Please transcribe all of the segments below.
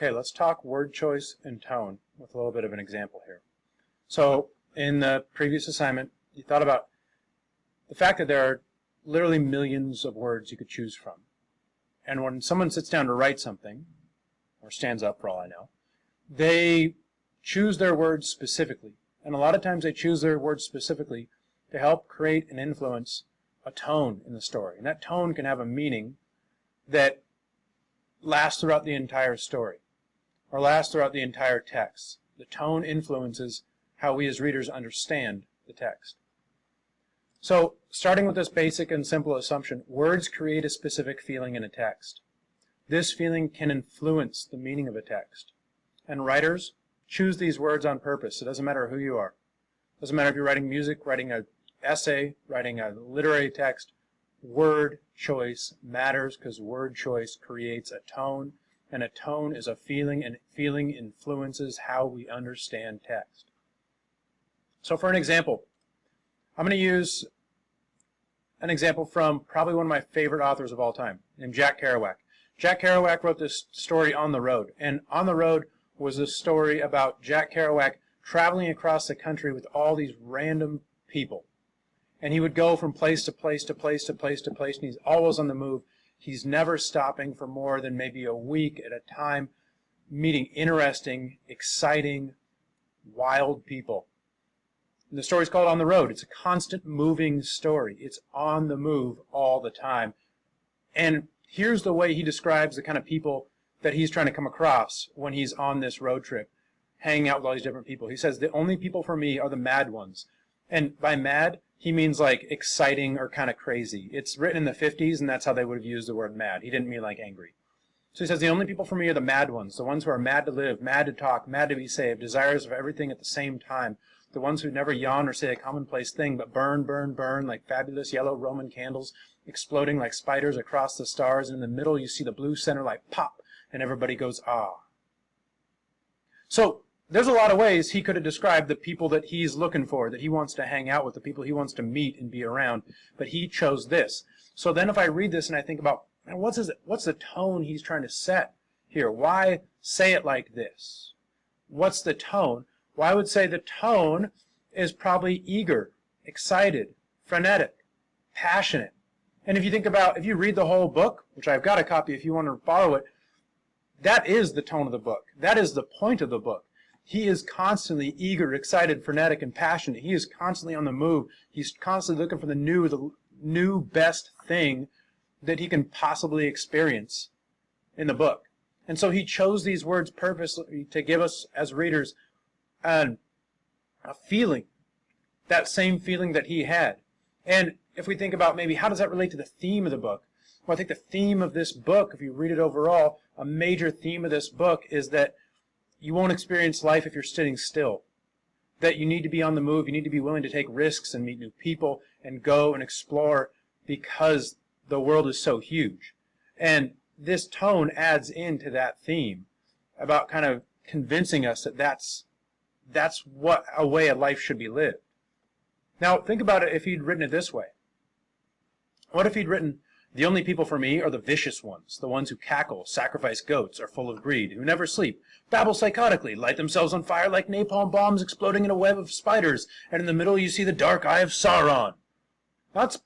Okay, let's talk word choice and tone with a little bit of an example here. So in the previous assignment, you thought about the fact that there are literally millions of words you could choose from. And when someone sits down to write something, or stands up for all I know, they choose their words specifically. And a lot of times they choose their words specifically to help create and influence a tone in the story. And that tone can have a meaning that lasts throughout the entire story, or lasts throughout the entire text. The tone influences how we as readers understand the text. So, starting with this basic and simple assumption, words create a specific feeling in a text. This feeling can influence the meaning of a text. And writers choose these words on purpose. It doesn't matter who you are. It doesn't matter if you're writing music, writing an essay, writing a literary text. Word choice matters because word choice creates a tone, and a tone is a feeling, and feeling influences how we understand text. So for an example, I'm going to use an example from probably one of my favorite authors of all time, named Jack Kerouac. Jack Kerouac wrote this story, On the Road, and On the Road was a story about Jack Kerouac traveling across the country with all these random people. And he would go from place to place to place to place to place, and he's always on the move. He's never stopping for more than maybe a week at a time, meeting interesting, exciting, wild people. And the story's called On the Road. It's a constant moving story. It's on the move all the time. And here's the way he describes the kind of people that he's trying to come across when he's on this road trip, hanging out with all these different people. He says, the only people for me are the mad ones. And by mad, he means like exciting or kind of crazy. It's written in the 50s, and that's how they would have used the word mad. He didn't mean like angry. So he says, the only people for me are the mad ones, the ones who are mad to live, mad to talk, mad to be saved, desirous of everything at the same time, the ones who never yawn or say a commonplace thing, but burn, burn, burn like fabulous yellow Roman candles, exploding like spiders across the stars, and in the middle you see the blue center light pop, and everybody goes, ah. So there's a lot of ways he could have described the people that he's looking for, that he wants to hang out with, the people he wants to meet and be around, but he chose this. So then if I read this and I think about, what's the tone he's trying to set here? Why say it like this? What's the tone? Well, I would say the tone is probably eager, excited, frenetic, passionate. And if you think about, if you read the whole book, which I've got a copy if you want to borrow it, that is the tone of the book. That is the point of the book. He is constantly eager, excited, frenetic, and passionate. He is constantly on the move. He's constantly looking for the new best thing that he can possibly experience in the book. And so he chose these words purposely to give us, as readers, a feeling, that same feeling that he had. And if we think about maybe how does that relate to the theme of the book? Well, I think the theme of this book, if you read it overall, a major theme of this book is that you won't experience life if you're sitting still. That you need to be on the move, you need to be willing to take risks and meet new people and go and explore because the world is so huge. And this tone adds into that theme about kind of convincing us that that's what a way of life should be lived. Now, think about it if he'd written it this way. What if he'd written, the only people for me are the vicious ones, the ones who cackle, sacrifice goats, are full of greed, who never sleep, babble psychotically, light themselves on fire like napalm bombs exploding in a web of spiders, and in the middle you see the dark eye of Sauron. That's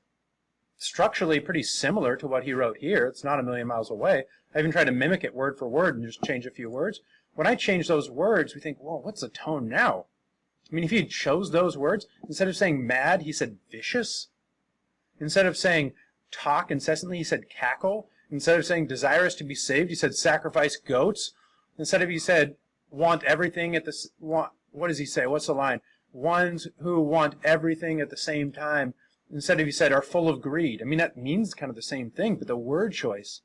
structurally pretty similar to what he wrote here. It's not a million miles away. I even tried to mimic it word for word and just change a few words. When I change those words, we think, whoa, what's the tone now? I mean, if he had chose those words, instead of saying mad, he said vicious. Instead of saying talk incessantly, he said cackle. Instead of saying desirous to be saved, he said sacrifice goats. Instead of he said want everything at the, what does he say? What's the line? Ones who want everything at the same time. Instead of he said are full of greed. I mean, that means kind of the same thing, but the word choice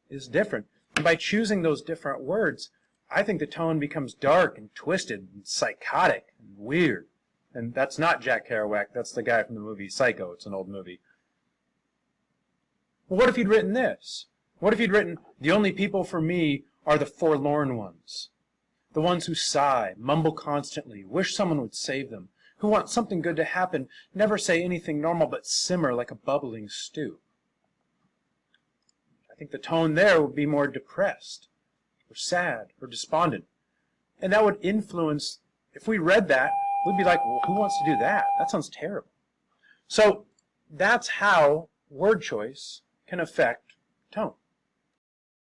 is different. And by choosing those different words, I think the tone becomes dark and twisted and psychotic and weird. And that's not Jack Kerouac. That's the guy from the movie Psycho. It's an old movie. Well, what if he'd written this? What if he'd written, the only people for me are the forlorn ones, the ones who sigh, mumble constantly, wish someone would save them, who want something good to happen, never say anything normal but simmer like a bubbling stew. I think the tone there would be more depressed. or sad or despondent. And that would influence, if we read that, we'd be like, well, who wants to do that? That sounds terrible. So that's how word choice can affect tone.